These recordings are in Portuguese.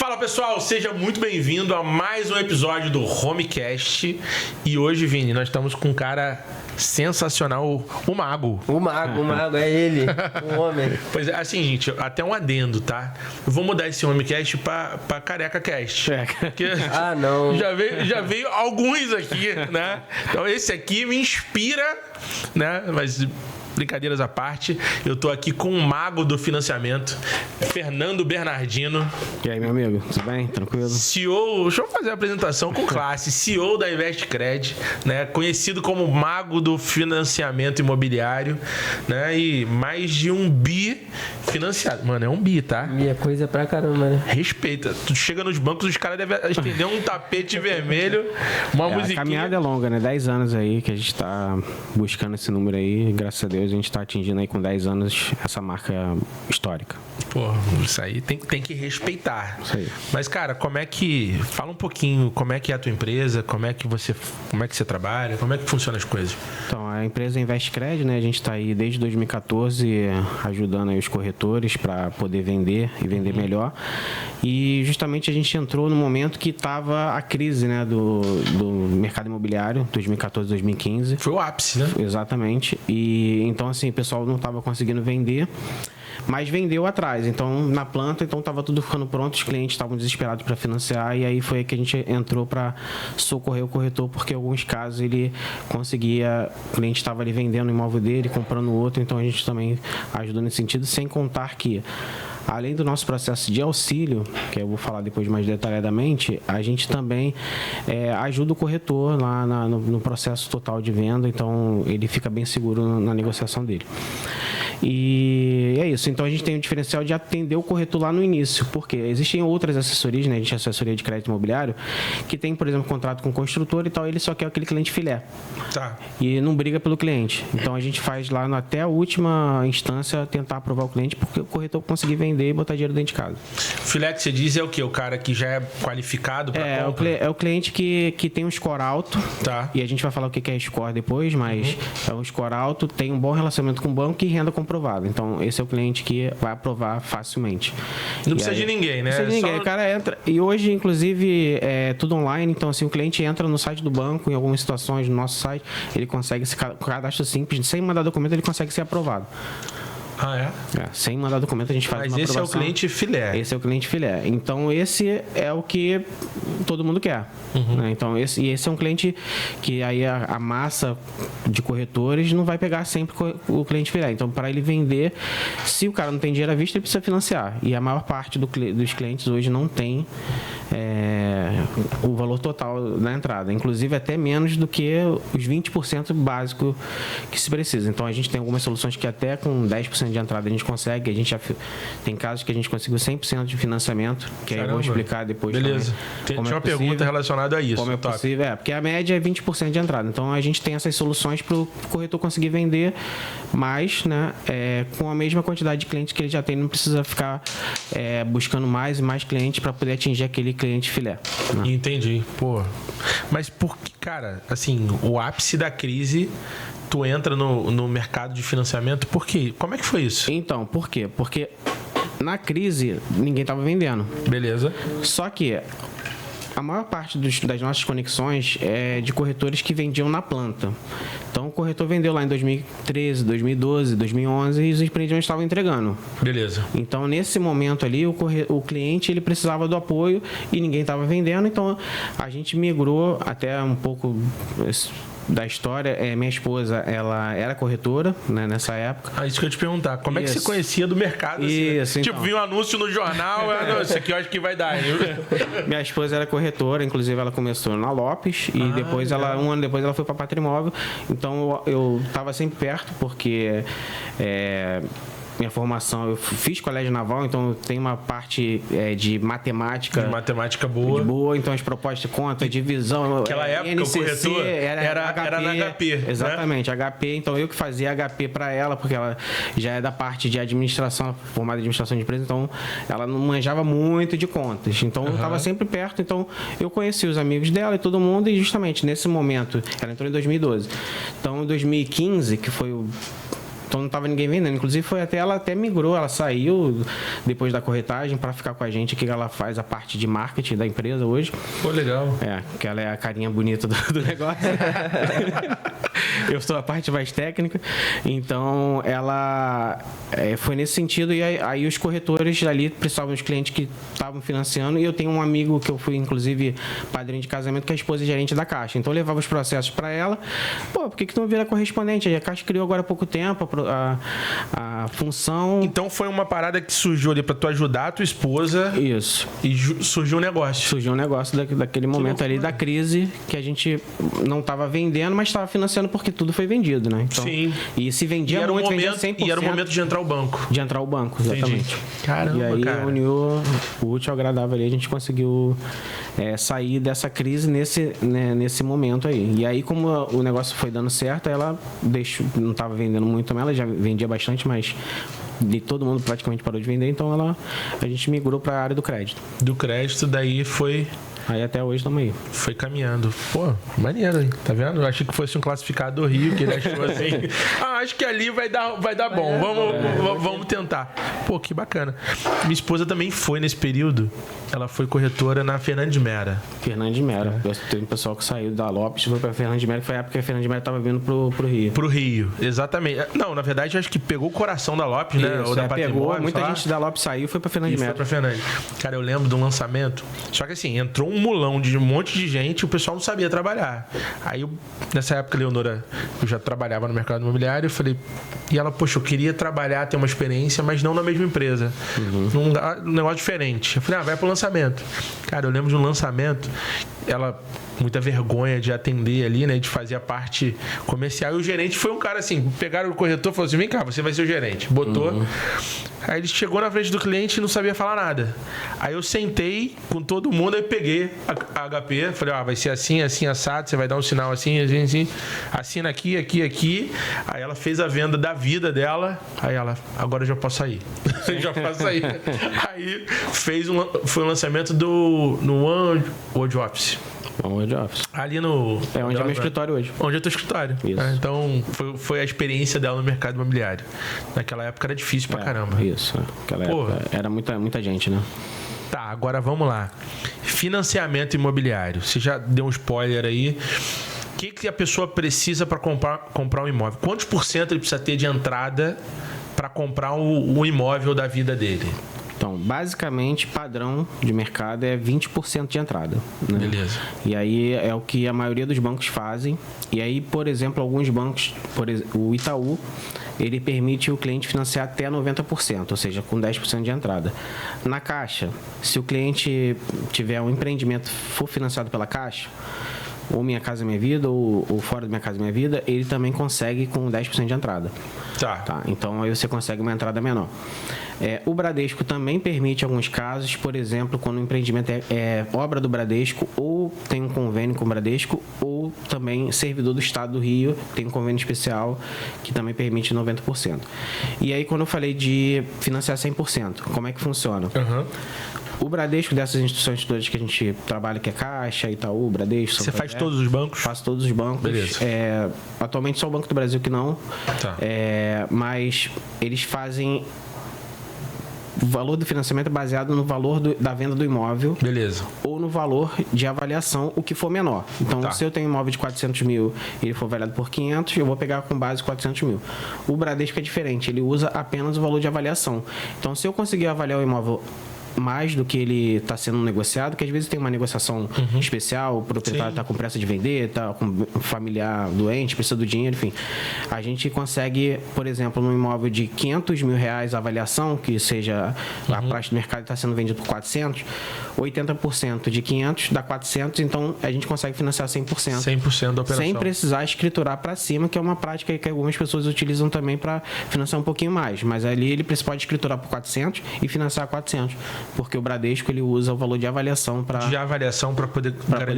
Fala pessoal, seja muito bem-vindo a mais um episódio do Homecast. E hoje, Vini, nós estamos com um cara sensacional, o Mago. O Mago, é ele, o homem. Pois é, assim, gente, até um adendo, tá? Eu vou mudar esse Homecast pra Careca Cast. Porque não. Já veio alguns aqui, né? Então esse aqui me inspira, né? Mas... brincadeiras à parte, eu tô aqui com o mago do financiamento, Fernando Bernardino. E aí, meu amigo, tudo bem? Tranquilo? CEO, deixa eu fazer a apresentação com classe, CEO da InvestCred, né? Conhecido como mago do financiamento imobiliário, né? E mais de um bi financiado. Mano, é um bi, tá? Bi é coisa pra caramba, né? Respeita. Tu chega nos bancos, os caras devem estender um tapete vermelho, uma musiquinha. A caminhada é longa, né? 10 anos aí que a gente tá buscando esse número aí, graças a Deus a gente está atingindo aí com 10 anos essa marca histórica. Pô, isso aí tem que respeitar. Isso aí. Mas, cara, fala um pouquinho como é que é a tua empresa, como é que você trabalha, como é que funcionam as coisas? Então, a empresa InvestCred, né? A gente está aí desde 2014 ajudando aí os corretores para poder vender e vender melhor. E justamente a gente entrou no momento que estava a crise, né? Do mercado imobiliário, 2014, 2015. Foi o ápice, né? Exatamente. E então, assim, o pessoal não estava conseguindo vender, mas vendeu atrás. Então, na planta, estava tudo ficando pronto, os clientes estavam desesperados para financiar, e aí foi aí que a gente entrou para socorrer o corretor, porque em alguns casos ele conseguia, o cliente estava ali vendendo o imóvel dele, comprando outro, então a gente também ajudou nesse sentido, sem contar que, além do nosso processo de auxílio, que eu vou falar depois mais detalhadamente, a gente também ajuda o corretor lá no processo total de venda, então ele fica bem seguro na negociação dele. E é isso. Então a gente tem o diferencial de atender o corretor lá no início, porque existem outras assessorias, né? A gente tem assessoria de crédito imobiliário, que tem, por exemplo, contrato com o construtor e tal, ele só quer aquele cliente filé. Tá. E não briga pelo cliente. Então a gente faz lá até a última instância tentar aprovar o cliente, porque o corretor conseguir vender e botar dinheiro dentro de casa. Filé que você diz é o quê? O cara que já é qualificado para compra? É o cliente que tem um score alto. Tá. E a gente vai falar o que é score depois, mas é um score alto, tem um bom relacionamento com o banco e renda comprovada. Então, esse é o cliente que vai aprovar facilmente. Não precisa de ninguém, né? Não precisa de ninguém. O cara entra. E hoje, inclusive, é tudo online. Então, assim, o cliente entra no site do banco, em algumas situações no nosso site, ele consegue se cadastro simples, sem mandar documento, ele consegue ser aprovado. Ah, é? Sem mandar documento, a gente faz uma aprovação. Mas esse é o cliente filé. Esse é o cliente filé. Então, esse é o que todo mundo quer. Né? Então, esse é um cliente que aí a massa de corretores não vai pegar sempre o cliente filé. Então, para ele vender, se o cara não tem dinheiro à vista, ele precisa financiar. E a maior parte dos clientes hoje não tem o valor total na entrada. Inclusive, até menos do que os 20% básico que se precisa. Então, a gente tem algumas soluções que até com 10% de entrada a gente consegue. A gente já tem casos que a gente conseguiu 100% de financiamento, que aí eu vou explicar depois. Beleza. Tinha uma pergunta relacionada a isso. Como é possível? Porque a média é 20% de entrada. Então, a gente tem essas soluções para o corretor conseguir vender mais, né, com a mesma quantidade de clientes que ele já tem. Não precisa ficar buscando mais e mais clientes para poder atingir aquele cliente filé. Né? Entendi. Pô. Mas porque, cara, assim, o ápice da crise... Tu entra no mercado de financiamento, por quê? Como é que foi isso? Então, por quê? Porque na crise ninguém estava vendendo. Beleza. Só que a maior parte das nossas conexões é de corretores que vendiam na planta. Então, o corretor vendeu lá em 2013, 2012, 2011 e os empreendimentos estavam entregando. Beleza. Então, nesse momento ali, o cliente ele precisava do apoio e ninguém estava vendendo. Então, a gente migrou até um pouco... da história, minha esposa, ela era corretora, né, nessa época. Isso que eu ia te perguntar, como é que você conhecia do mercado? Isso, assim, tipo, vi um anúncio no jornal, isso aqui eu acho que vai dar. Minha esposa era corretora, inclusive ela começou na Lopes e depois um ano depois ela foi para Patrimóvel. Então eu estava sempre perto, porque minha formação, eu fiz colégio naval, então tem uma parte de matemática. De matemática boa. Então as propostas de conta, divisão. Naquela época NCC, o corretor era na HP. Exatamente, né? HP. Então eu que fazia HP para ela, porque ela já é da parte de administração, formada em administração de empresa, então ela não manjava muito de contas. Então eu estava sempre perto, então eu conheci os amigos dela e todo mundo, e justamente nesse momento, ela entrou em 2012. Então em 2015, que foi Então não tava ninguém vendendo. Inclusive ela até migrou, ela saiu depois da corretagem para ficar com a gente aqui, que ela faz a parte de marketing da empresa hoje. Pô, legal. Que ela é a carinha bonita do negócio. Eu sou a parte mais técnica. Então, ela foi nesse sentido. E aí os corretores ali precisavam dos clientes que estavam financiando. E eu tenho um amigo que eu fui, inclusive, padrinho de casamento, que é a esposa e gerente da Caixa. Então, eu levava os processos para ela. Pô, por que tu não vira correspondente? A Caixa criou agora há pouco tempo a função. Então, foi uma parada que surgiu ali para tu ajudar a tua esposa. Isso. E surgiu um negócio. Surgiu um negócio daquele momento ali da crise, que a gente não estava vendendo, mas estava financiando porque tudo foi vendido, né? Então, sim. E se vendia muito, vendia 100%. E era o momento de entrar ao banco. De entrar ao banco, exatamente. Entendi. Caramba, e aí cara. uniu o útil ao agradável ali, a gente conseguiu sair dessa crise nesse momento aí. E aí, como o negócio foi dando certo, ela não estava vendendo muito também, ela já vendia bastante, mas todo mundo praticamente parou de vender, então a gente migrou para a área do crédito. Do crédito, daí foi... Aí até hoje estamos aí. Foi caminhando. Pô, maneiro, hein? Tá vendo? Eu achei que fosse um classificado do Rio, que ele achou assim. Acho que ali vai dar bom. Vamos tentar. Pô, que bacana. Minha esposa também foi nesse período. Ela foi corretora na Fernandes Mera. Fernandes Mera. Tem um pessoal que saiu da Lopes e foi pra Fernandes Mera, que foi a época que a Fernandes Mera tava vindo pro Rio. Pro Rio, exatamente. Não, na verdade, acho que pegou o coração da Lopes, né? Isso, Ou da pegou, muita gente da Lopes saiu e foi pra Fernandes Mera. Foi pra Fernandes. Cara, eu lembro de um lançamento. Só que assim, entrou um mulão de um monte de gente e o pessoal não sabia trabalhar. Aí, nessa época, Leonora, eu já trabalhava no mercado imobiliário, eu falei... E ela, poxa, eu queria trabalhar, ter uma experiência, mas não na mesma empresa. Num negócio diferente. Eu falei, vai pro lançamento. Cara, eu lembro de um lançamento, ela... muita vergonha de atender ali, né? De fazer a parte comercial. E o gerente foi um cara assim, pegaram o corretor e falou assim, vem cá, você vai ser o gerente. Botou. Aí ele chegou na frente do cliente e não sabia falar nada. Aí eu sentei com todo mundo, aí peguei a HP, falei, vai ser assim, assim, assado, você vai dar um sinal assim, assim, assim. Assina aqui, aqui, aqui. Aí ela fez a venda da vida dela. Aí ela, agora eu já posso sair. Já posso sair. Aí foi um lançamento no One Word Office. Word Office. Ali no... onde é meu escritório hoje. Onde é o teu escritório. Isso. Então, foi a experiência dela no mercado imobiliário. Naquela época era difícil pra caramba. Isso. Naquela época era muita gente, né? Tá, agora vamos lá. Financiamento imobiliário. Você já deu um spoiler aí. O que a pessoa precisa para comprar um imóvel? Quantos % ele precisa ter de entrada para comprar o imóvel da vida dele? Então, basicamente, padrão de mercado é 20% de entrada. Né? Beleza. E aí é o que a maioria dos bancos fazem. E aí, por exemplo, alguns bancos, o Itaú, ele permite o cliente financiar até 90%, ou seja, com 10% de entrada. Na Caixa, se o cliente tiver um empreendimento for financiado pela Caixa, ou Minha Casa Minha Vida, ou fora do Minha Casa Minha Vida, ele também consegue com 10% de entrada. Tá. Então, aí você consegue uma entrada menor. O Bradesco também permite alguns casos, por exemplo, quando o empreendimento é obra do Bradesco, ou tem um convênio com o Bradesco, ou também servidor do Estado do Rio, tem um convênio especial que também permite 90%. E aí, quando eu falei de financiar 100%, como é que funciona? O Bradesco, dessas instituições todas que a gente trabalha, que é Caixa, Itaú, Bradesco... Você faz todos os bancos? Faço todos os bancos. Beleza. Atualmente só o Banco do Brasil que não. Tá. Mas eles fazem... O valor do financiamento é baseado no valor da venda do imóvel. Beleza. Ou no valor de avaliação, o que for menor. Então, se eu tenho um imóvel de 400 mil e ele for avaliado por 500, eu vou pegar com base 400 mil. O Bradesco é diferente. Ele usa apenas o valor de avaliação. Então, se eu conseguir avaliar o imóvel mais do que ele está sendo negociado, que às vezes tem uma negociação especial, o proprietário está com pressa de vender, está com um familiar doente, precisa do dinheiro, enfim. A gente consegue, por exemplo, num imóvel de 500 mil reais a avaliação, que seja a praxe do mercado está sendo vendido por 400, 80% de 500 dá 400, então a gente consegue financiar 100%. 100% da operação. Sem precisar escriturar para cima, que é uma prática que algumas pessoas utilizam também para financiar um pouquinho mais. Mas ali ele pode escriturar por 400 e financiar 400. Porque o Bradesco ele usa o valor de avaliação para poder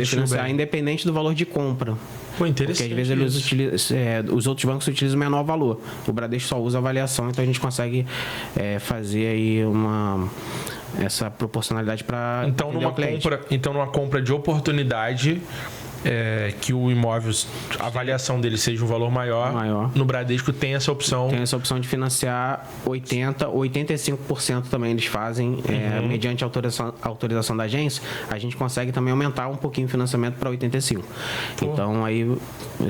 financiar, independente do valor de compra. Pô, interessante. Porque às vezes os outros bancos utilizam o menor valor. O Bradesco só usa avaliação, então a gente consegue fazer aí essa proporcionalidade para então numa compra de oportunidade, que o imóvel, a avaliação dele seja um valor maior, no Bradesco tem essa opção. Tem essa opção de financiar 80%, 85% também eles fazem, mediante autorização da agência, a gente consegue também aumentar um pouquinho o financiamento para 85%. Então aí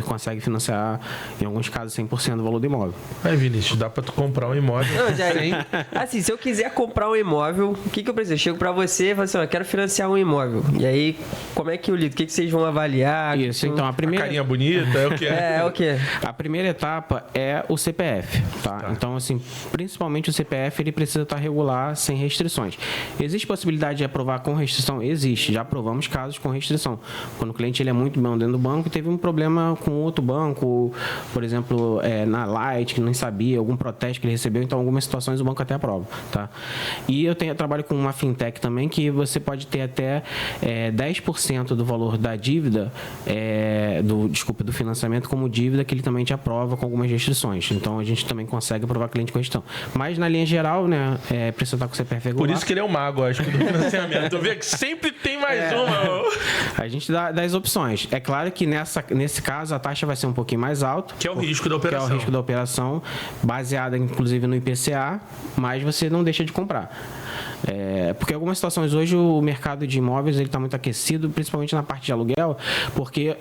consegue financiar, em alguns casos, 100% do valor do imóvel. Vinícius, dá para tu comprar um imóvel. Não, assim, se eu quiser comprar um imóvel, o que eu preciso? Eu chego para você e falo assim, eu quero financiar um imóvel. E aí, como é que eu lido? O que vocês vão avaliar? Isso, então a primeira... A carinha bonita, é o que é? É o quê? A primeira etapa é o CPF, tá? Então, assim, principalmente o CPF, ele precisa estar regular, sem restrições. Existe possibilidade de aprovar com restrição? Existe, já aprovamos casos com restrição. Quando o cliente ele é muito bom dentro do banco, teve um problema com outro banco, por exemplo, na Light, que não sabia, algum protesto que ele recebeu, então algumas situações o banco até aprova, tá? E eu trabalho com uma fintech também, que você pode ter até 10% do valor da dívida, do financiamento como dívida, que ele também te aprova com algumas restrições. Então a gente também consegue aprovar cliente com questão. Mas na linha geral, né, precisa estar com o CPF regular. Por isso que ele é o mago, acho que, do financiamento. Tu vê que sempre tem mais uma. A gente dá as opções. É claro que nesse caso a taxa vai ser um pouquinho mais alta. Que é o risco da operação. Que é o risco da operação, baseada inclusive no IPCA, mas você não deixa de comprar. Porque em algumas situações hoje o mercado de imóveis está muito aquecido, principalmente na parte de aluguel, porque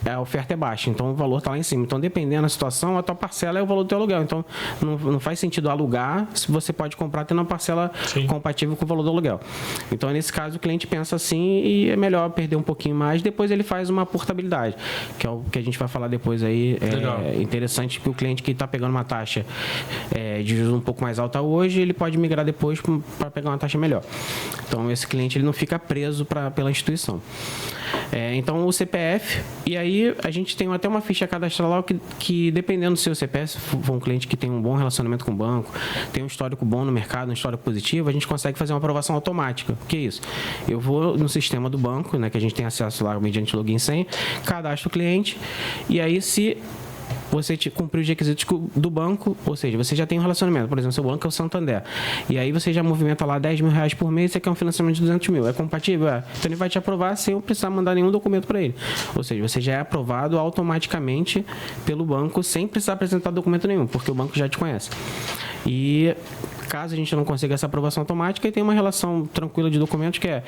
a oferta é baixa, então o valor está lá em cima. Então, dependendo da situação, a tua parcela é o valor do teu aluguel. Então, não faz sentido alugar se você pode comprar tendo uma parcela compatível com o valor do aluguel. Então, nesse caso, o cliente pensa assim e é melhor perder um pouquinho mais. Depois ele faz uma portabilidade, que é o que a gente vai falar depois aí. É interessante que o cliente que está pegando uma taxa de juros um pouco mais alta hoje, ele pode migrar depois para pegar uma taxa melhor. Então, esse cliente ele não fica preso pela instituição. Então, o CPF, e aí a gente tem até uma ficha cadastral que dependendo do seu CPF, se for um cliente que tem um bom relacionamento com o banco, tem um histórico bom no mercado, um histórico positivo, a gente consegue fazer uma aprovação automática. O que é isso? Eu vou no sistema do banco, né, que a gente tem acesso lá mediante login e senha, cadastro o cliente, e aí se você cumpriu os requisitos do banco, ou seja, você já tem um relacionamento, por exemplo, seu banco é o Santander, e aí você já movimenta lá R$10 mil por mês, você quer um financiamento de 200 mil, é compatível? Então ele vai te aprovar sem eu precisar mandar nenhum documento para ele, ou seja, você já é aprovado automaticamente pelo banco sem precisar apresentar documento nenhum, porque o banco já te conhece. E caso a gente não consiga essa aprovação automática, tem uma relação tranquila de documentos, que é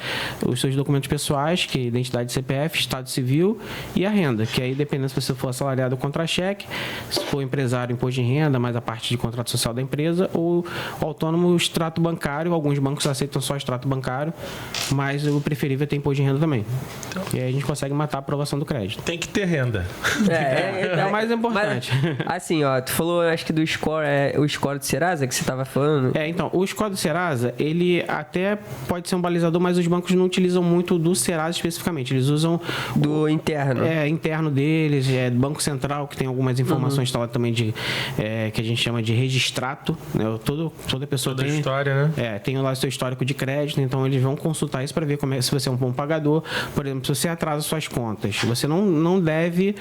os seus documentos pessoais, que é identidade CPF, estado civil e a renda, que aí dependendo se você for assalariado ou contra-cheque, se for empresário, imposto de renda, mais a parte de contrato social da empresa, ou autônomo, extrato bancário. Alguns bancos aceitam só extrato bancário, mas o preferível é ter imposto de renda também. E aí a gente consegue matar a aprovação do crédito. Tem que ter renda. É o mais importante. Mas, assim, tu falou, acho que do score, o score do Serasa que você estava falando. Então, o score do Serasa, ele até pode ser um balizador, mas os bancos não utilizam muito do Serasa especificamente. Eles usam do interno. Interno deles, do Banco Central, que tem algumas informações lá também que a gente chama de registrato, né? Toda pessoa tem história, né? Tem lá o seu histórico de crédito, então eles vão consultar isso para ver se você é um bom pagador. Por exemplo, se você atrasa suas contas, você não deve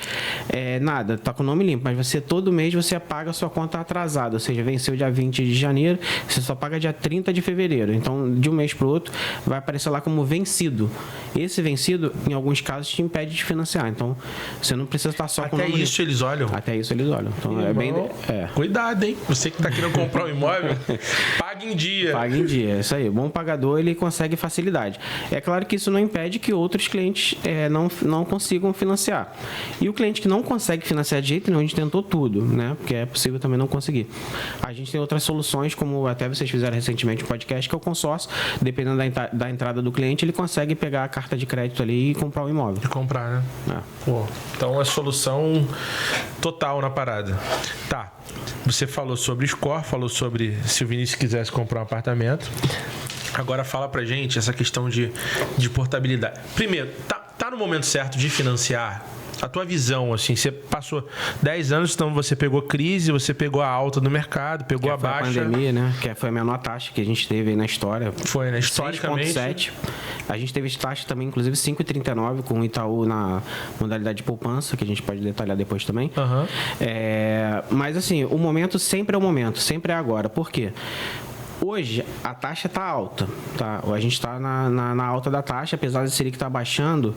nada, tá com o nome limpo, mas você todo mês você paga a sua conta atrasada, ou seja, venceu dia 20 de janeiro, você só paga dia 30 de fevereiro. Então, de um mês para o outro, vai aparecer lá como vencido. Esse vencido, em alguns casos, te impede de financiar. Então, você não precisa estar só com o nome limpo. Até isso eles olham. Então, Cuidado, hein? Você que está querendo comprar um imóvel, pague em dia. Pague em dia, é isso aí. O bom pagador, ele consegue facilidade. É claro que isso não impede que outros clientes não consigam financiar. E o cliente que não consegue financiar de jeito nenhum, a gente tentou tudo, né? Porque é possível também não conseguir. A gente tem outras soluções, como até vocês fizeram recentemente um podcast, que é o consórcio. Dependendo da entrada do cliente, ele consegue pegar a carta de crédito ali e comprar o imóvel. E comprar, né? Então, é solução total na parada. Tá. Você falou sobre score, falou sobre se o Vinícius quisesse comprar um apartamento. Agora fala pra gente essa questão de portabilidade. Primeiro, tá no momento certo de financiar? A tua visão, assim, você passou 10 anos, então você pegou crise, você pegou a alta do mercado, pegou a baixa. Foi a pandemia, né? Que foi a menor taxa que a gente teve aí na história. Foi, né? Historicamente. 6,7. A gente teve taxa também, inclusive, 5,39 com o Itaú na modalidade de poupança, que a gente pode detalhar depois também. Uhum. Mas, assim, o momento sempre é o momento, sempre é agora. Por quê? Hoje, a taxa está alta, tá? A gente está na alta da taxa, apesar de Selic estar baixando,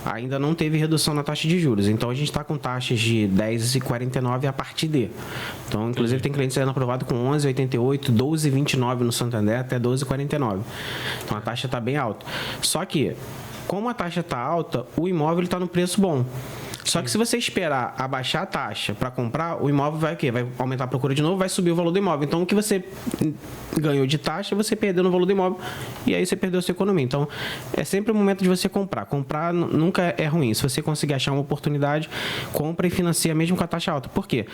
ainda não teve redução na taxa de juros. Então, a gente está com taxas de 10,49 a partir de. Então, inclusive, tem clientes sendo aprovado com 11,88, 12,29 no Santander, até 12,49. Então, a taxa está bem alta. Só que, como a taxa está alta, o imóvel está no preço bom. Só que se você esperar abaixar a taxa para comprar, o imóvel vai o quê? Vai aumentar a procura de novo, vai subir o valor do imóvel. Então, o que você ganhou de taxa, você perdeu no valor do imóvel e aí você perdeu a sua economia. Então, é sempre o momento de você comprar. Comprar nunca é ruim. Se você conseguir achar uma oportunidade, compra e financia mesmo com a taxa alta. Por quê?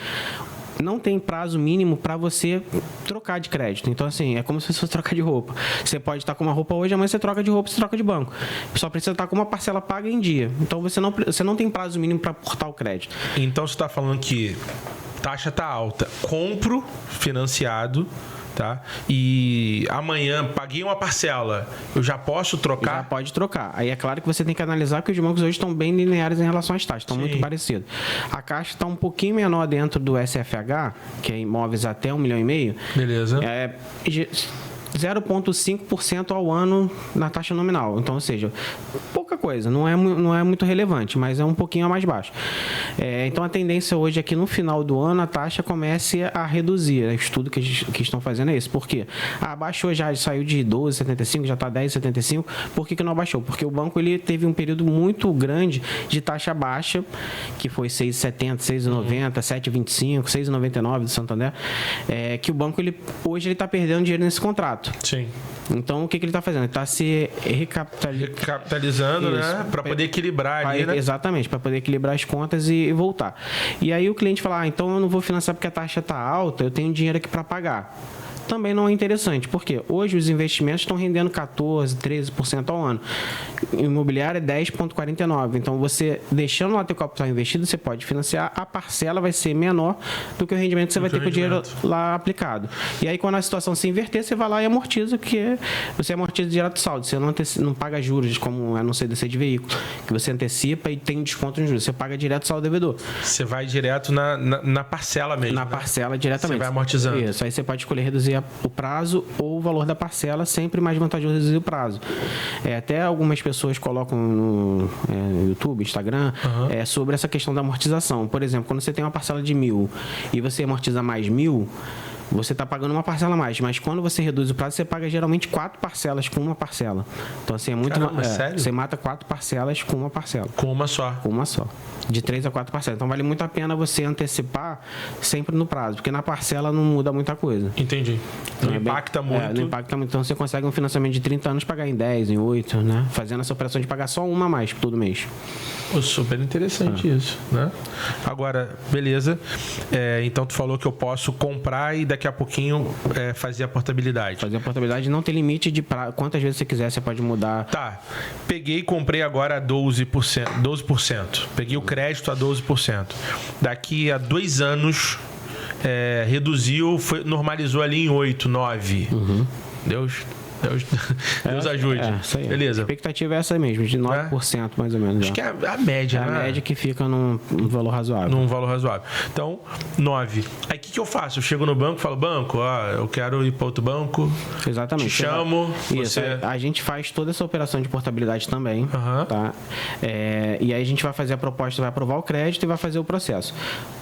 Não tem prazo mínimo para você trocar de crédito. Então, assim, é como se você fosse trocar de roupa. Você pode estar com uma roupa hoje, amanhã você troca de roupa, você troca de banco. Só precisa estar com uma parcela paga em dia. Então, você não tem prazo mínimo para aportar o crédito. Então, você está falando que taxa tá alta. Compro financiado, tá? E amanhã paguei uma parcela, eu já posso trocar? Já pode trocar. Aí é claro que você tem que analisar que os bancos hoje estão bem lineares em relação às taxas, estão muito parecidos. A Caixa está um pouquinho menor dentro do SFH, que é imóveis até 1,5 milhão. Beleza. 0,5% ao ano na taxa nominal. Então, ou seja, pouca coisa, não é muito relevante, mas é um pouquinho a mais baixo. Então, a tendência hoje é que no final do ano a taxa comece a reduzir. O estudo que estão fazendo é esse. Por quê? Abaixou já, saiu de 12,75, já está 10,75. Por que não abaixou? Porque o banco ele teve um período muito grande de taxa baixa, que foi 6,70, 6,90, 7,25, 6,99 do Santander, que o banco hoje ele está perdendo dinheiro nesse contrato. Sim. Então, o que ele está fazendo? Ele está se recapitalizando, né? Para poder equilibrar ali, né? Exatamente, para poder equilibrar as contas e voltar. E aí o cliente fala, então eu não vou financiar porque a taxa está alta, eu tenho dinheiro aqui para pagar. Também não é interessante, porque hoje os investimentos estão rendendo 14%, 13% ao ano. Imobiliário é 10,49%. Então, você deixando lá teu capital investido, você pode financiar, a parcela vai ser menor do que o rendimento que você vai ter com o dinheiro lá aplicado. E aí, quando a situação se inverter, você vai lá e amortiza, que você amortiza direto do saldo. Você não paga juros, como é no CDC de veículo, que você antecipa e tem desconto em juros. Você paga direto do saldo devedor. Você vai direto na parcela mesmo. Na parcela diretamente. Você vai amortizando. Isso. Aí você pode escolher reduzir o prazo ou o valor da parcela, sempre mais vantajoso reduzir o prazo. Até algumas pessoas colocam no YouTube, Instagram, sobre essa questão da amortização. Por exemplo, quando você tem uma parcela de 1.000 e você amortiza mais 1.000, você está pagando uma parcela a mais, mas quando você reduz o prazo, você paga geralmente 4 parcelas com uma parcela. Então, assim, é muito... Caramba, sério? Você mata 4 parcelas com uma parcela. Com uma só? Com uma só. De 3 a 4 parcelas. Então, vale muito a pena você antecipar sempre no prazo, porque na parcela não muda muita coisa. Entendi. Não impacta muito. Não impacta muito. Então, você consegue um financiamento de 30 anos pagar em 10, em 8, né? Fazendo essa operação de pagar só uma a mais todo mês. Super interessante isso, né? Agora, beleza. Então, tu falou que eu posso comprar e daqui a pouquinho fazer a portabilidade. Fazer a portabilidade não tem limite de quantas vezes você quiser, você pode mudar. Tá. Peguei e comprei agora a 12%. Peguei o crédito a 12%. Daqui a 2 anos, reduziu, normalizou ali em 8, 9. Deus ajude. Isso aí. Beleza. A expectativa é essa mesmo, de 9% mais ou menos. Acho que é a média, né? A média que fica num valor razoável. Num valor razoável. Então, 9. Aí o que eu faço? Eu chego no banco e falo, banco, eu quero ir para outro banco. Exatamente. Te chamo. Isso. A gente faz toda essa operação de portabilidade também. Tá? E aí a gente vai fazer a proposta, vai aprovar o crédito e vai fazer o processo.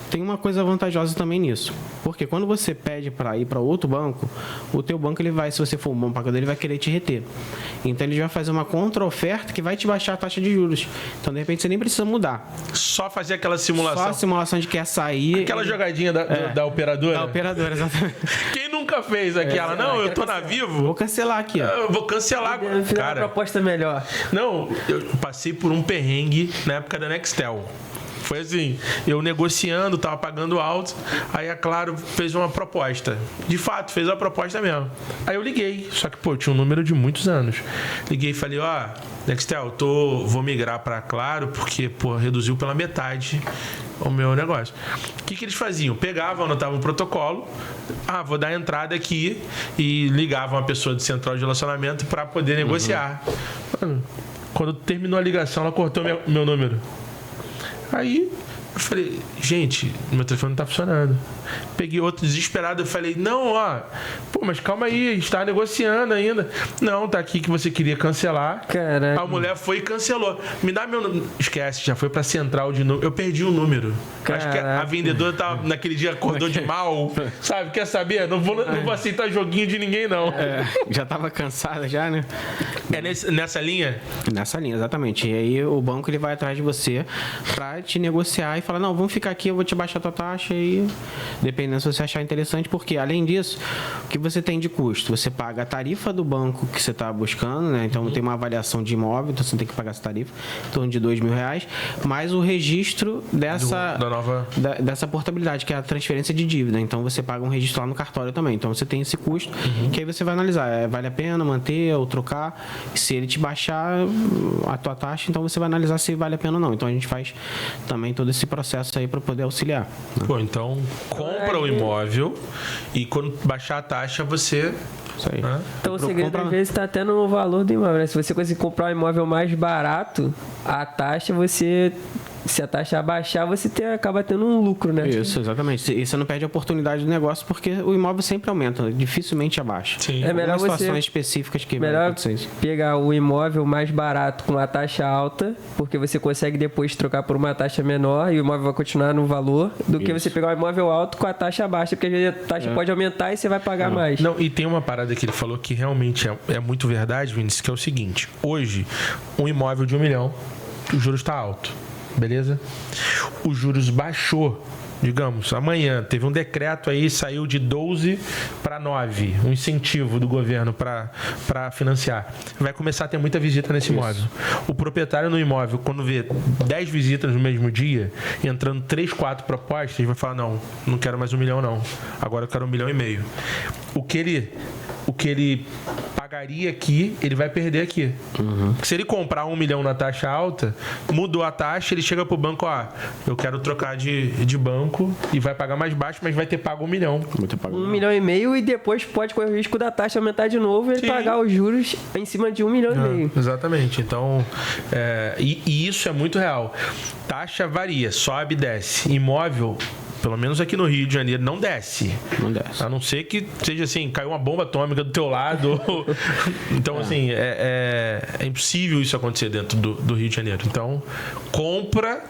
Tem uma coisa vantajosa também nisso. Porque quando você pede para ir para outro banco, o teu banco, ele vai, se você for um bom pagador, ele vai querer te reter. Então, ele vai fazer uma contra-oferta que vai te baixar a taxa de juros. Então, de repente, você nem precisa mudar. Só fazer aquela simulação. Só a simulação de quer sair. Aquela jogadinha da operadora. Da operadora, exatamente. Quem nunca fez aquela? Não, eu tô na Vivo. Vou cancelar aqui, ó. Eu vou cancelar. Cara, uma proposta melhor. Não, eu passei por um perrengue na época da Nextel. Foi assim, eu negociando, tava pagando alto, aí a Claro fez uma proposta. De fato, fez uma proposta mesmo. Aí eu liguei, só que, tinha um número de muitos anos. Liguei e falei, Nextel, vou migrar pra Claro, porque, reduziu pela metade o meu negócio. O que eles faziam? Pegavam, anotavam um protocolo, vou dar entrada aqui, e ligavam uma pessoa de central de relacionamento para poder negociar. Mano, quando terminou a ligação, ela cortou meu número. Aí Eu falei, gente, meu telefone não tá funcionando. Peguei outro desesperado, eu falei, não, ó, pô, mas calma aí, a gente tá negociando ainda. Não, tá aqui que você queria cancelar. Caraca. A mulher foi e cancelou. Me dá meu número. Esquece, já foi pra central de número. Eu perdi o número. Acho que a vendedora tava, naquele dia acordou de mal, sabe? Quer saber? Não vou aceitar joguinho de ninguém, não. Já tava cansada já, né? É nessa linha? Nessa linha, exatamente. E aí o banco ele vai atrás de você pra te negociar e falar, não, vamos ficar aqui, eu vou te baixar a tua taxa e dependendo se você achar interessante, porque além disso, o que você tem de custo? Você paga a tarifa do banco que você está buscando, né? Então tem uma avaliação de imóvel, então você tem que pagar essa tarifa, em torno de R$2.000, mais o registro dessa portabilidade, que é a transferência de dívida. Então você paga um registro lá no cartório também. Então você tem esse custo, que aí você vai analisar, vale a pena manter ou trocar. Se ele te baixar a tua taxa, então você vai analisar se vale a pena ou não. Então a gente faz também todo esse processo aí para poder auxiliar. Né? Pô, então compra o imóvel e quando baixar a taxa você... Isso aí. Então o segredo às vezes está até no valor do imóvel, né? Se você conseguir comprar um imóvel mais barato, a taxa se a taxa abaixar, você acaba tendo um lucro, né? Isso, exatamente. E você não perde a oportunidade do negócio porque o imóvel sempre aumenta, dificilmente abaixa. Sim. É melhor situações específicas que melhor pegar o imóvel mais barato com a taxa alta, porque você consegue depois trocar por uma taxa menor e o imóvel vai continuar no valor, do que você pegar o imóvel alto com a taxa baixa, porque às vezes a taxa pode aumentar e você vai pagar mais. Não, e tem uma parada que ele falou que realmente é muito verdade, Vinícius, que é o seguinte: hoje, um imóvel de 1 milhão, o juros está alto. Beleza? Os juros baixou, digamos, amanhã teve um decreto aí, saiu de 12 para 9, um incentivo do governo para financiar. Vai começar a ter muita visita nesse imóvel. O proprietário no imóvel, quando vê 10 visitas no mesmo dia, entrando 3, 4 propostas, vai falar, não quero mais 1 milhão não, agora eu quero 1,5 milhão. O que ele pagaria aqui, ele vai perder aqui. Se ele comprar 1 milhão na taxa alta, mudou a taxa, ele chega pro banco, eu quero trocar de banco e vai pagar mais baixo, mas vai ter pago 1 milhão. 1,5 milhão e depois pode correr o risco da taxa aumentar de novo e ele pagar os juros em cima de 1,5 milhão. Exatamente. Então, e isso é muito real. Taxa varia, sobe e desce. Imóvel, pelo menos aqui no Rio de Janeiro, não desce. Não desce. A não ser que seja assim, caiu uma bomba atômica do teu lado. Então, assim, é impossível isso acontecer dentro do Rio de Janeiro. Então, compra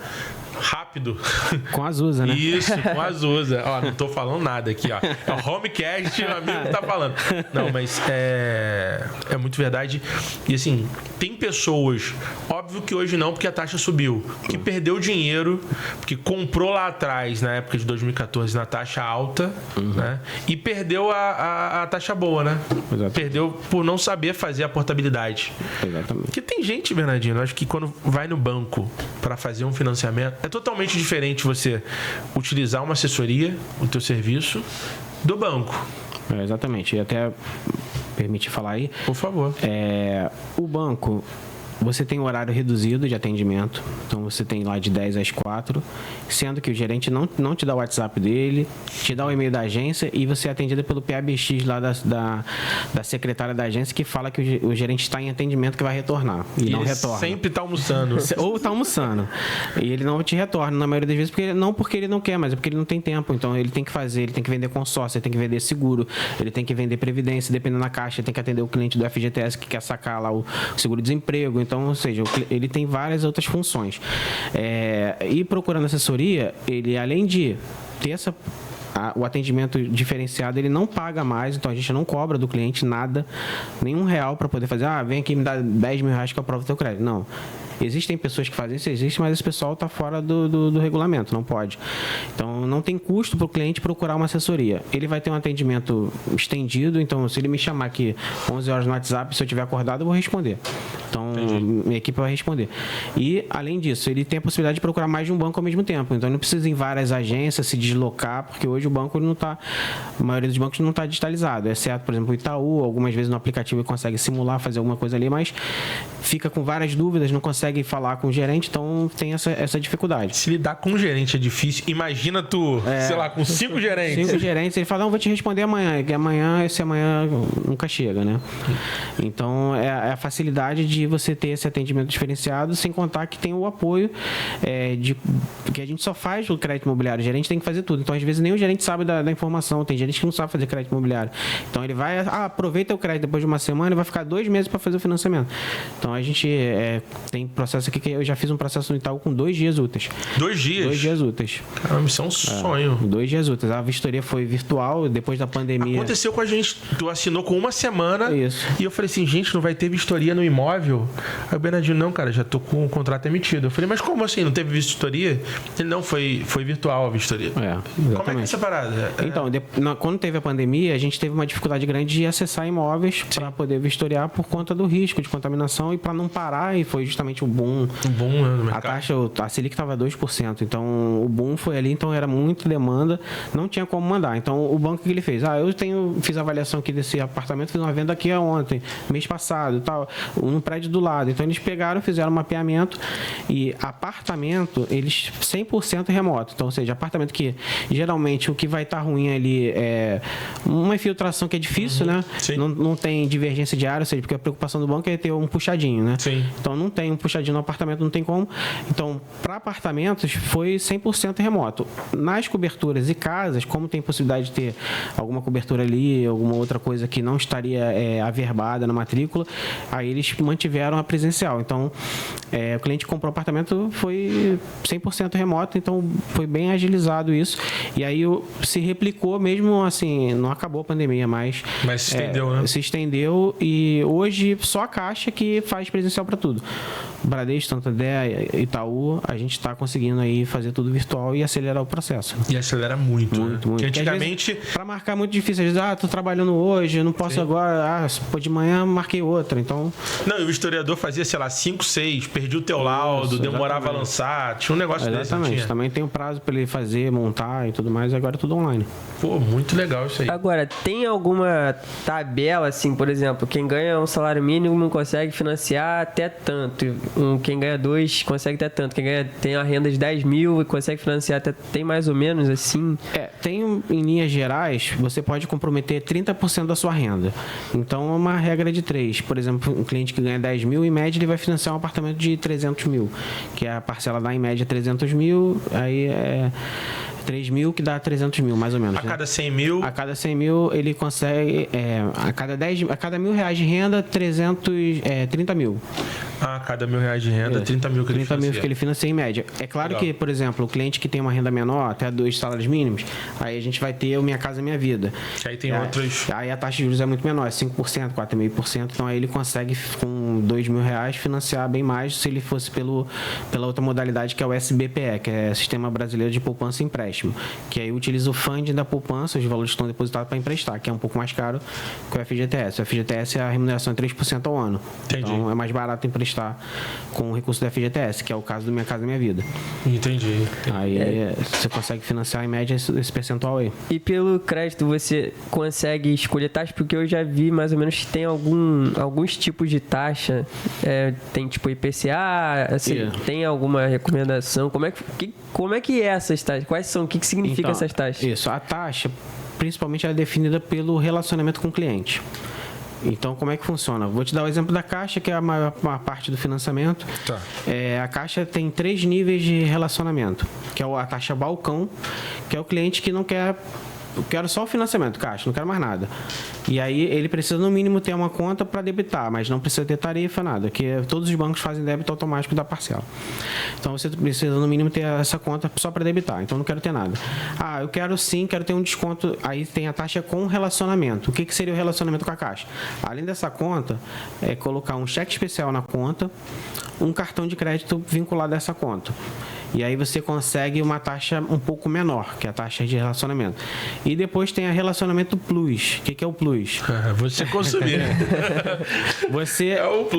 rápido. Com a Azusa, né? Isso, com a Azusa. Ó, não tô falando nada aqui, ó. É o Homecast, o amigo que tá falando. Não, mas é muito verdade. E assim, tem pessoas, óbvio que hoje não, porque a taxa subiu, que perdeu dinheiro, porque comprou lá atrás, na época de 2014, na taxa alta, né? E perdeu a taxa boa, né? Exatamente. Perdeu por não saber fazer a portabilidade. Exatamente. Porque tem gente, Bernardino, acho que quando vai no banco para fazer um financiamento, é totalmente diferente você utilizar uma assessoria, o teu serviço, do banco. Exatamente. E até permite falar aí. Por favor. O banco, você tem um horário reduzido de atendimento. Então você tem lá de 10 às 4, sendo que o gerente não te dá o WhatsApp dele, te dá o e-mail da agência e você é atendido pelo PABX lá da secretária da agência que fala que o gerente está em atendimento, que vai retornar. E não retorna. Sempre está almoçando. Ou está almoçando. E ele não te retorna na maioria das vezes, porque ele não quer, mas é porque ele não tem tempo. Então ele tem que fazer, ele tem que vender consórcio, ele tem que vender seguro, ele tem que vender previdência, dependendo da caixa, ele tem que atender o cliente do FGTS que quer sacar lá o seguro-desemprego. Então, ou seja, ele tem várias outras funções. E procurando assessoria, ele, além de ter o atendimento diferenciado, ele não paga mais, então a gente não cobra do cliente nada, nenhum real para poder fazer, vem aqui me dá R$10 mil que eu aprovo o teu crédito. Não. Existem pessoas que fazem isso, mas esse pessoal está fora do regulamento, não pode. Então, não tem custo para o cliente procurar uma assessoria. Ele vai ter um atendimento estendido, então, se ele me chamar aqui 11 horas no WhatsApp, se eu estiver acordado, eu vou responder. Então, minha equipe vai responder. E, além disso, ele tem a possibilidade de procurar mais de um banco ao mesmo tempo. Então, ele não precisa ir em várias agências, se deslocar, porque hoje o banco não está... A maioria dos bancos não está digitalizado, exceto, por exemplo, o Itaú. Algumas vezes no aplicativo ele consegue simular, fazer alguma coisa ali, mas fica com várias dúvidas, não consegue consegue falar com o gerente, então tem essa dificuldade. Se lidar com um gerente é difícil, imagina tu, sei lá, com 5 gerentes. 5 gerentes, ele fala, não, vou te responder amanhã, que esse amanhã nunca chega, né? Então, é a facilidade de você ter esse atendimento diferenciado, sem contar que tem o apoio que a gente só faz o crédito imobiliário, o gerente tem que fazer tudo. Então, às vezes, nem o gerente sabe da informação, tem gerente que não sabe fazer crédito imobiliário. Então, ele vai, aproveita o crédito depois de uma semana e vai ficar 2 meses para fazer o financiamento. Então, a gente tem processo aqui que eu já fiz um processo no Itaú com 2 dias úteis. 2 dias? 2 dias úteis. Caramba, isso é um sonho. 2 dias úteis. A vistoria foi virtual, depois da pandemia. Aconteceu com a gente, tu assinou com 1 semana. Isso. E eu falei assim, gente, não vai ter vistoria no imóvel? Aí o Bernardinho, não, cara, já tô com o contrato emitido. Eu falei, mas como assim? Não teve vistoria? Ele, não, foi virtual a vistoria. Como é que é essa parada? Então, quando teve a pandemia, a gente teve uma dificuldade grande de acessar imóveis para poder vistoriar por conta do risco de contaminação e para não parar, e foi justamente o boom. O boom, né, no mercado. A Selic estava 2%, então o boom foi ali, então era muita demanda, não tinha como mandar. Então o banco que ele fez? Fiz a avaliação aqui desse apartamento, fiz uma venda aqui ontem, mês passado, tal, no prédio do lado. Então eles pegaram, fizeram um mapeamento e apartamento, eles 100% remoto. Então, ou seja, apartamento que geralmente o que vai estar ruim ali é uma infiltração que é difícil, né? Não tem divergência de área, ou seja, porque a preocupação do banco é ter um puxadinho, né? Sim. Então não tem um puxadinho no apartamento, não tem como. Então, para apartamentos foi 100% remoto. Nas coberturas e casas, como tem possibilidade de ter alguma cobertura ali, alguma outra coisa que não estaria averbada na matrícula, aí eles mantiveram a presencial. Então, o cliente comprou apartamento, foi 100% remoto, então foi bem agilizado isso. E aí se replicou mesmo assim, não acabou a pandemia, mas se estendeu, né? Se estendeu e hoje só a Caixa que faz presencial para tudo. Bradesco, Santander, Itaú, a gente está conseguindo aí fazer tudo virtual e acelerar o processo. E acelera muito, né? Muito. Porque antigamente... Para marcar é muito difícil. Às vezes, tô trabalhando hoje, não posso agora, de manhã marquei outra, então... Não, e o historiador fazia, sei lá, 5, 6, perdia o teu laudo, demorava a lançar, tinha um negócio desse. Exatamente, também tem um prazo para ele fazer, montar e tudo mais, agora é tudo online. Pô, muito legal isso aí. Agora, tem alguma tabela, assim, por exemplo, quem ganha um salário mínimo não consegue financiar até tanto, quem ganha 2 consegue até tanto, tem a renda de 10 mil e consegue financiar até, tem mais ou menos assim? Tem em linhas gerais, você pode comprometer 30% da sua renda. Então, é uma regra de 3. Por exemplo, um cliente que ganha 10 mil, em média, ele vai financiar um apartamento de 300 mil, que a parcela dá em média 300 mil, aí 3 mil que dá 300 mil, mais ou menos. A cada 100 mil? A cada 100 mil ele consegue, a cada R$1.000 de renda, 30 mil. A cada R$1.000 de renda, 30 mil que ele financia. 30 mil que ele financia em média. É claro que, por exemplo, o cliente que tem uma renda menor, até 2 salários mínimos, aí a gente vai ter o Minha Casa Minha Vida. Que aí tem outros... Aí a taxa de juros é muito menor, é 5%, 4,5%. Então aí ele consegue, com R$2.000, financiar bem mais se ele fosse pela outra modalidade, que é o SBPE, que é Sistema Brasileiro de Poupança e Empréstimo. Que aí utiliza o funding da poupança, os valores estão depositados para emprestar, que é um pouco mais caro que o FGTS. O FGTS, a remuneração é 3% ao ano. Entendi. Então é mais barato emprestar com o recurso do FGTS, que é o caso do Minha Casa Minha Vida. Entendi. Aí você consegue financiar em média esse percentual aí. E pelo crédito você consegue escolher taxa? Porque eu já vi mais ou menos que tem alguns tipos de taxa. Tem tipo IPCA, assim, tem alguma recomendação? Como é que é essas taxas? Quais são? O que significa essas taxas? Isso, a taxa, principalmente, ela é definida pelo relacionamento com o cliente. Então, como é que funciona? Vou te dar o exemplo da Caixa, que é a maior parte do financiamento. Tá. A Caixa tem 3 níveis de relacionamento, que é a taxa balcão, que é o cliente que não quer... Eu quero só o financiamento, Caixa, não quero mais nada. E aí ele precisa no mínimo ter uma conta para debitar, mas não precisa ter tarifa, nada, que todos os bancos fazem débito automático da parcela. Então você precisa no mínimo ter essa conta só para debitar, então não quero ter nada. Eu quero ter um desconto, aí tem a taxa com relacionamento. O que seria o relacionamento com a Caixa? Além dessa conta, é colocar um cheque especial na conta, um cartão de crédito vinculado a essa conta. E aí você consegue uma taxa um pouco menor, que é a taxa de relacionamento. E depois tem a relacionamento plus. O que é o plus? Você consumir. Você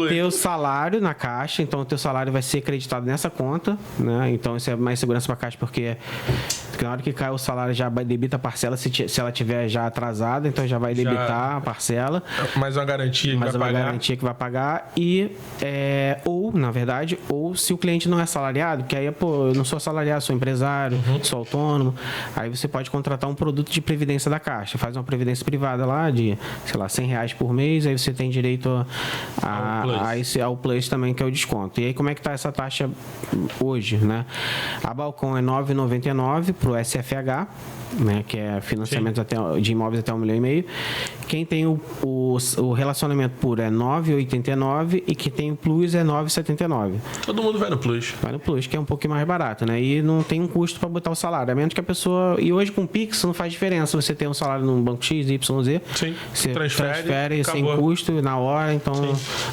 ter o salário na caixa, então o teu salário vai ser acreditado nessa conta, né? Então isso é mais segurança para a caixa, porque na hora que cai o salário já debita a parcela, se ela tiver já atrasada, então já vai debitar a parcela. Mais uma garantia que vai pagar. Garantia que vai pagar e ou, na verdade, ou se o cliente não é assalariado, que aí, eu não sou assalariado, sou empresário, sou autônomo, aí você pode contratar um produto de previdência da Caixa, faz uma previdência privada lá de, sei lá, R$100 por mês, aí você tem direito ao Plus também, que é o desconto. E aí, como é que tá essa taxa hoje, né? A Balcão é R$ 9,99 pro SFH, né, que é financiamento de imóveis até 1,5 milhão. Quem tem o relacionamento puro é 9,89 e quem tem o Plus é 9,79. Todo mundo vai no Plus. Vai no Plus, que é um pouquinho mais barato, né? E não tem um custo para botar o salário. A menos que a pessoa... E hoje com o Pix não faz diferença. Você tem um salário no banco X, Y, Z. Sim. Você transfere sem custo, na hora. Então,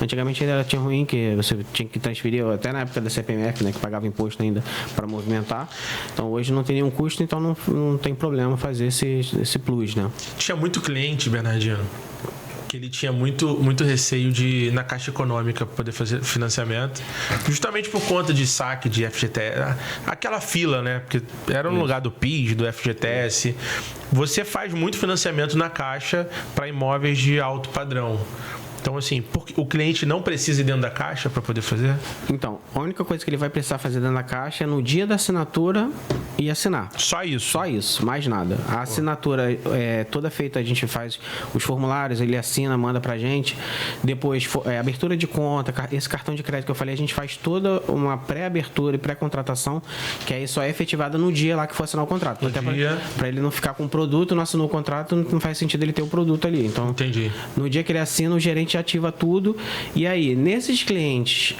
antigamente ainda tinha ruim, que você tinha que transferir, até na época da CPMF, né? Que pagava imposto ainda para movimentar. Então, hoje não tem nenhum custo, então não tem problema fazer esse Plus, né? Tinha muito cliente, Bernardino, que ele tinha muito receio de na Caixa Econômica poder fazer financiamento, justamente por conta de saque de FGTS, aquela fila, né? Porque era no lugar do PIS, do FGTS. Você faz muito financiamento na Caixa para imóveis de alto padrão. Então, assim, o cliente não precisa ir dentro da caixa para poder fazer? Então, a única coisa que ele vai precisar fazer dentro da caixa é no dia da assinatura e assinar. Só isso? Só isso, mais nada. A assinatura é toda feita, a gente faz os formulários, ele assina, manda pra gente. Depois, abertura de conta, esse cartão de crédito que eu falei, a gente faz toda uma pré-abertura e pré-contratação, que aí só é efetivada no dia lá que for assinar o contrato. Até para ele não ficar com o produto, não assinou o contrato, não faz sentido ele ter o produto ali. Então, entendi. No dia que ele assina, o gerente ativa tudo. E aí, nesses clientes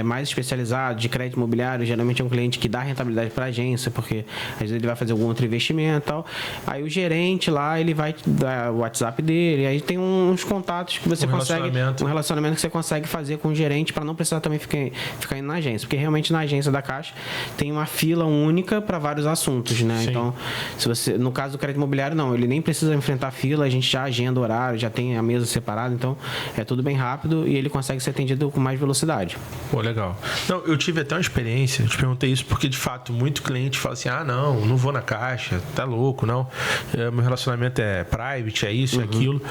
mais especializado de crédito imobiliário, geralmente é um cliente que dá rentabilidade para a agência, porque às vezes ele vai fazer algum outro investimento e tal. Aí o gerente lá, ele vai dar o WhatsApp dele, aí tem uns contatos que você consegue, um relacionamento que você consegue fazer com o gerente para não precisar também ficar indo na agência, porque realmente na agência da Caixa tem uma fila única para vários assuntos, né? Sim. Então, se você, no caso do crédito imobiliário, não, ele nem precisa enfrentar fila, a gente já agenda o horário, já tem a mesa separada, então é tudo bem rápido e ele consegue ser atendido com mais velocidade. Pô, legal. Não, eu tive até uma experiência, eu te perguntei isso porque, de fato, muito cliente fala assim, não vou na Caixa, tá louco, não. Meu relacionamento é private, é isso, é aquilo.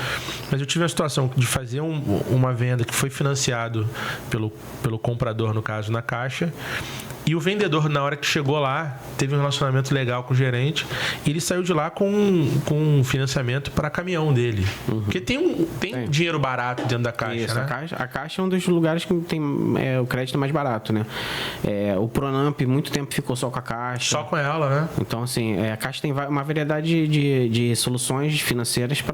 Mas eu tive a situação de fazer uma venda que foi financiado pelo comprador, no caso, na Caixa. E o vendedor, na hora que chegou lá, teve um relacionamento legal com o gerente e ele saiu de lá com um financiamento para caminhão dele. Porque tem dinheiro barato dentro da Caixa, isso, né? A Caixa é um dos lugares que tem o crédito mais barato, né? O Pronamp, muito tempo ficou só com a Caixa. Só com ela, né? Então, assim, a Caixa tem uma variedade de soluções financeiras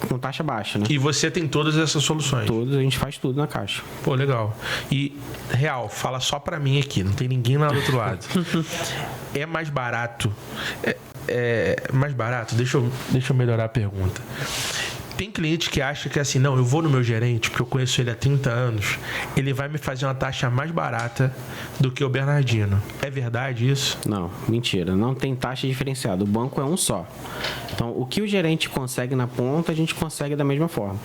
com taxa baixa, né? E você tem todas essas soluções? Todas, a gente faz tudo na Caixa. Pô, legal. E, real, fala só pra mim aqui, não tem ninguém lá do outro lado. É mais barato? É mais barato? Deixa eu melhorar a pergunta. Tem cliente que acha que assim, não, eu vou no meu gerente, porque eu conheço ele há 30 anos, ele vai me fazer uma taxa mais barata do que o Bernardino. É verdade isso? Não, mentira. Não tem taxa diferenciada. O banco é um só. Então, o que o gerente consegue na ponta, a gente consegue da mesma forma.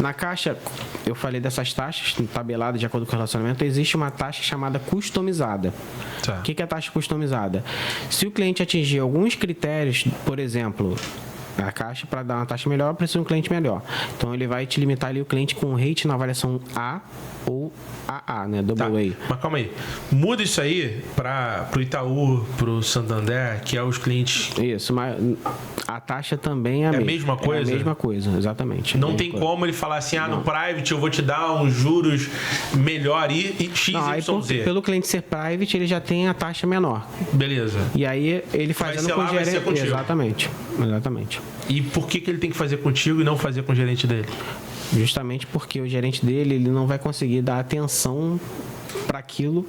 Na Caixa, eu falei dessas taxas tabeladas de acordo com o relacionamento, existe uma taxa chamada customizada. Tá. O que é a taxa customizada? Se o cliente atingir alguns critérios, por exemplo, a Caixa, para dar uma taxa melhor, precisa de um cliente melhor. Então, ele vai te limitar ali o cliente com um rate na avaliação A ou AA, né? Double A. Mas calma aí. Muda isso aí para o Itaú, para o Santander, que é os clientes... Isso, mas a taxa também é a mesma. É a mesma coisa? É a mesma coisa, exatamente. Não tem como ele falar assim, no private eu vou te dar uns juros melhor e X, não, Y, Z. Pelo cliente ser private, ele já tem a taxa menor. Beleza. E aí, ele fazendo com o gerente... Exatamente. E por que ele tem que fazer contigo e não fazer com o gerente dele? Justamente porque o gerente dele, ele não vai conseguir dar atenção para aquilo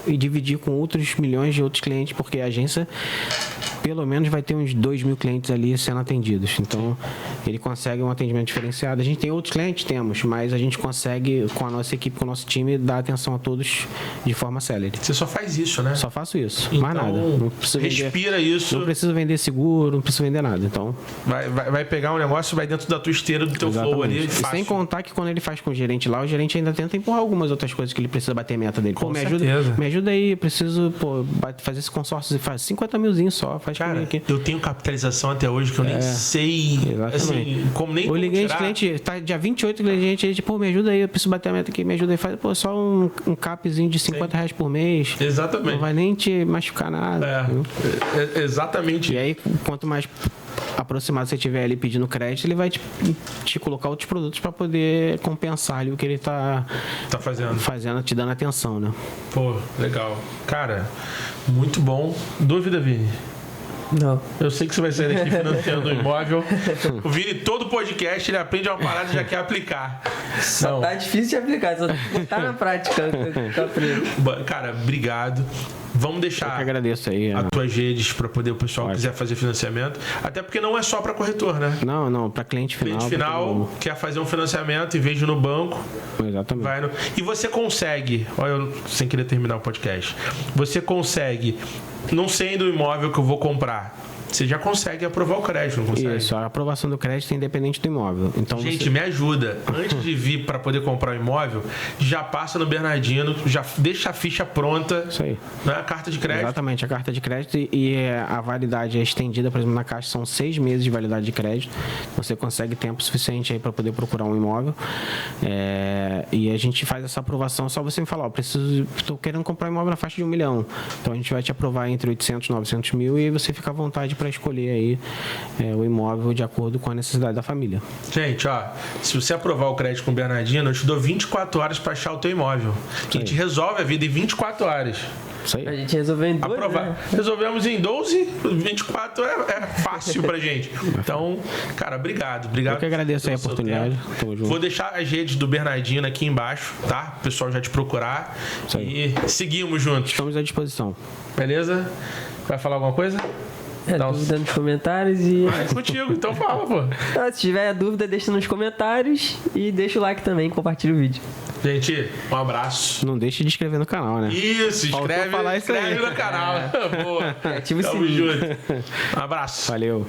e dividir com outros milhões de outros clientes, porque a agência pelo menos vai ter uns 2.000 clientes ali sendo atendidos. Então, ele consegue um atendimento diferenciado. A gente tem outros clientes? Temos, mas a gente consegue, com a nossa equipe, com o nosso time, dar atenção a todos de forma célere. Você só faz isso, né? Só faço isso, Então, mais nada. Não preciso respira isso. Não preciso vender seguro, não preciso vender nada. Então, Vai pegar um negócio, vai dentro da tua esteira, do teu flow ali. e sem contar que quando ele faz com o gerente lá, o gerente ainda tenta empurrar algumas outras coisas que ele precisa bater a meta dele. Com me certeza. ajuda aí, eu preciso fazer esse consórcio. Você faz 50 milzinho só, faz Cara, comigo aqui. eu tenho capitalização até hoje que eu nem sei. Exatamente. Assim, como nem Eu liguei de tirar. cliente, tá dia 28, cliente, ele pô, me ajuda aí, eu preciso bater a meta aqui, me ajuda aí. Faz, pô, só um capzinho de 50 reais por mês. Exatamente. Não vai nem te machucar nada. Exatamente. E aí, quanto mais aproximado você tiver ali pedindo crédito, ele vai te colocar outros produtos para poder compensar ali o que ele tá fazendo, te dando atenção, né? Pô, legal. Cara, muito bom. Dúvida, Vini? Não. Eu sei que você vai sair daqui financiando um imóvel. O Vini, todo podcast, ele aprende uma parada e já quer aplicar. Não. Tá difícil de aplicar, só tá na prática. Cara, obrigado. Vamos deixar Eu que agradeço aí, as tuas redes para poder o pessoal que quiser fazer financiamento. Até porque não é só para corretor, né? Não, para cliente final. Cliente final quer fazer um financiamento em vez de ir no banco. Exatamente. Vai no... E você consegue, olha, eu, sem querer terminar o podcast, você consegue, não sendo o imóvel que eu vou comprar, você já consegue aprovar o crédito, não consegue? Isso, a aprovação do crédito é independente do imóvel. Então, gente, me ajuda. Antes de vir para poder comprar o imóvel, já passa no Bernardino, já deixa a ficha pronta. Isso aí. Né? A carta de crédito. Exatamente, a carta de crédito e a validade é estendida, por exemplo, na Caixa são 6 meses de validade de crédito. Você consegue tempo suficiente aí para poder procurar um imóvel. E a gente faz essa aprovação, só você me falar, estou querendo comprar um imóvel na faixa de 1 milhão. Então a gente vai te aprovar entre 800 e 900 mil e você fica à vontade para escolher aí o imóvel de acordo com a necessidade da família. Gente, ó, se você aprovar o crédito com o Bernardino, eu te dou 24 horas para achar o teu imóvel. A gente resolve a vida em 24 horas. Isso aí. A gente resolveu em 2, né? Resolvemos em 12, 24 é fácil pra gente. Então, cara, obrigado. Eu que agradeço aí a oportunidade. Tamo junto. Vou deixar as redes do Bernardino aqui embaixo, tá? O pessoal já te procurar. Isso aí. E seguimos juntos. Estamos à disposição. Beleza? Vai falar alguma coisa? Dúvida nos comentários e... É contigo, então fala, pô. Se tiver dúvida, deixa nos comentários e deixa o like também, compartilha o vídeo. Gente, um abraço. Não deixe de inscrever no canal, né? Isso, inscreve falar isso aí. no canal. Boa. Ativa o Tamo sininho. junto. Um abraço. Valeu.